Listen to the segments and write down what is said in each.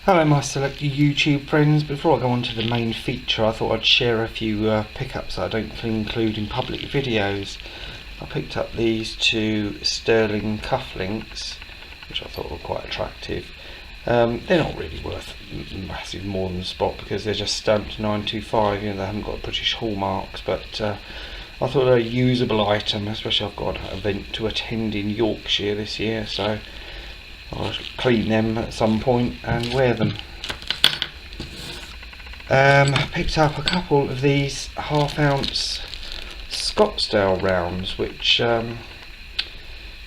Hello my select YouTube friends. Before I go on to the main feature, I thought I'd share a few pickups that I don't include in public videos. I picked up these two sterling cufflinks, which I thought were quite attractive. They're not really worth massive more than spot because they're just stamped 925, they haven't got British hallmarks, but I thought they're a usable item, especially I've got an event to attend in Yorkshire this year, so I'll clean them at some point and wear them. I picked up a couple of these half-ounce Scottsdale rounds, which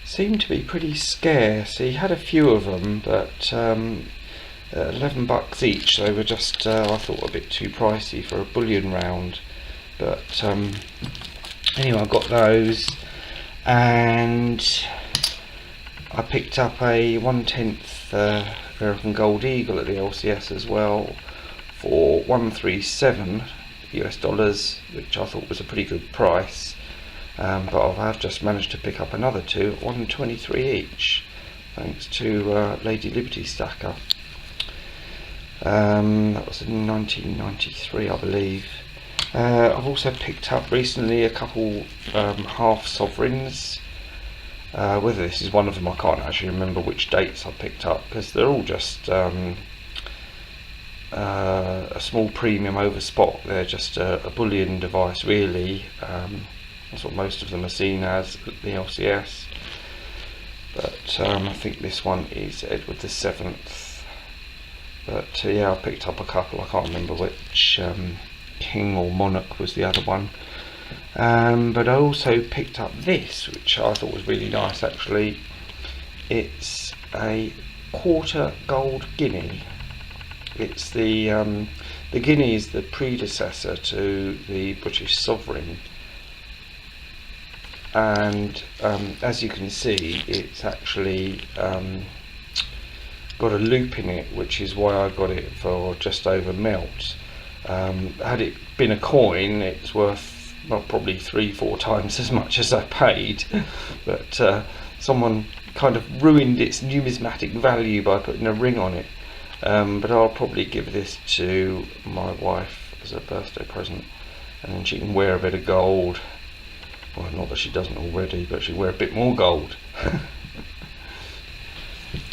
seem to be pretty scarce. He had a few of them, but $11 each. They were just, I thought, a bit too pricey for a bullion round. But anyway, I got those, and I picked up a 1/10 American Gold Eagle at the LCS as well for $137 US, which I thought was a pretty good price. But I have just managed to pick up another two at $123 each, thanks to Lady Liberty Stacker. That was in 1993, I believe. I've also picked up recently a couple half sovereigns. Whether this is one of them, I can't actually remember which dates I picked up, because they're all just a small premium over spot. They're just a bullion device, really. That's what most of them are seen as at the LCS. But I think this one is Edward VII. But yeah, I picked up a couple. I can't remember which king or monarch was the other one. But I also picked up this, which I thought was really nice actually. It's a quarter gold guinea. It's the guinea is the predecessor to the British sovereign, and as you can see, it's actually got a loop in it, which is why I got it for just over melt. Had it been a coin, it's worth, well, probably 3-4 times as much as I paid, but someone kind of ruined its numismatic value by putting a ring on it. But I'll probably give this to my wife as a birthday present, and then she can wear a bit of gold. Well, not that she doesn't already, but she'll wear a bit more gold.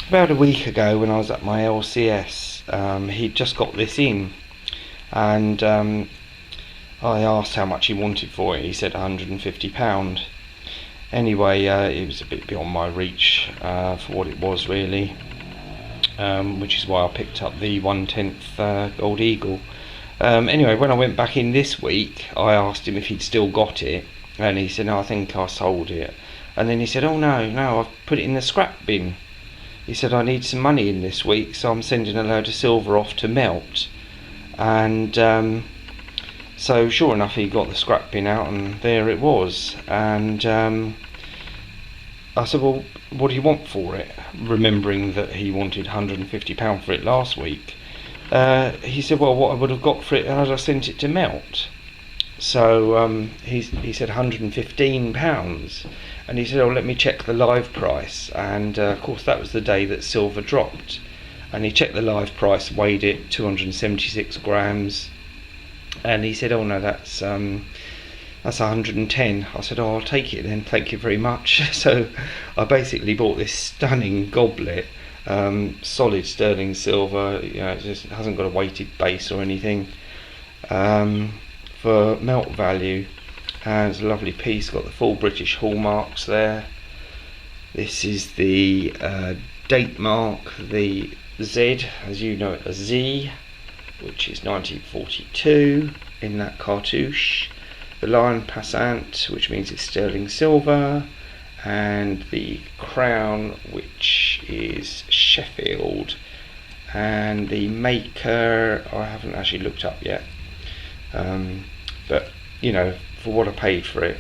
About a week ago, when I was at my LCS, he'd just got this in, and I asked how much he wanted for it. He said £150. Anyway, it was a bit beyond my reach for what it was, really, which is why I picked up the 1/10 Gold Eagle. Anyway, when I went back in this week, I asked him if he'd still got it, and he said, no, I think I sold it. And then he said, oh no, I've put it in the scrap bin. He said, I need some money in this week, so I'm sending a load of silver off to melt. And so sure enough, he got the scrap bin out, and there it was. And I said, well, what do you want for it? Remembering that he wanted £150 for it last week. He said, well, what I would have got for it had I sent it to melt. So he said £115, and he said, oh, let me check the live price. And of course that was the day that silver dropped, and he checked the live price, weighed it, 276 grams, and he said, oh no, that's 110. I said, oh, I'll take it then, thank you very much. So I basically bought this stunning goblet, solid sterling silver, it just hasn't got a weighted base or anything, for melt value, and it's a lovely piece, got the full British hallmarks there. This is the date mark, the Z, as you know it, a Z, which is 1942 in that cartouche. The Lion Passant, which means it's sterling silver, and the crown, which is Sheffield, and the maker I haven't actually looked up yet, but for what I paid for it,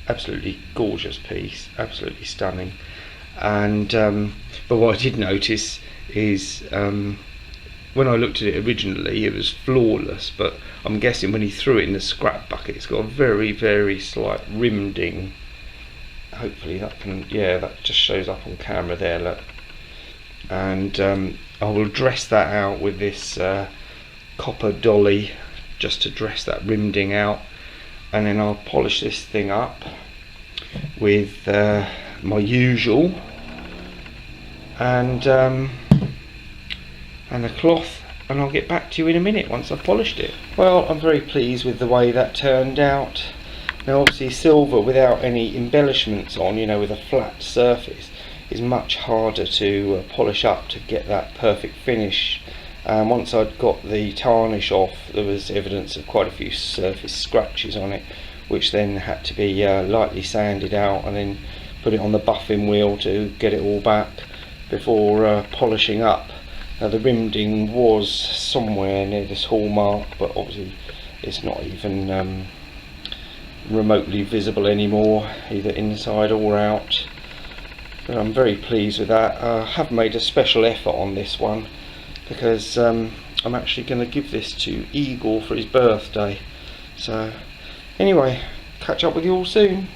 absolutely gorgeous piece, absolutely stunning. And but what I did notice is when I looked at it originally, it was flawless, but I'm guessing when he threw it in the scrap bucket, it's got a very, very slight rim ding. Hopefully that can, yeah, that just shows up on camera there, look. and I will dress that out with this copper dolly, just to dress that rim ding out, and then I'll polish this thing up with my usual and a cloth, and I'll get back to you in a minute once I've polished it. Well, I'm very pleased with the way that turned out. Now obviously silver without any embellishments on, you know, with a flat surface, is much harder to polish up to get that perfect finish. Once I'd got the tarnish off, there was evidence of quite a few surface scratches on it, which then had to be lightly sanded out and then put it on the buffing wheel to get it all back before polishing up. Now the rim ding was somewhere near this hallmark, but obviously it's not even remotely visible anymore, either inside or out. But I'm very pleased with that. I have made a special effort on this one because I'm actually going to give this to Eagle for his birthday. So anyway, catch up with you all soon.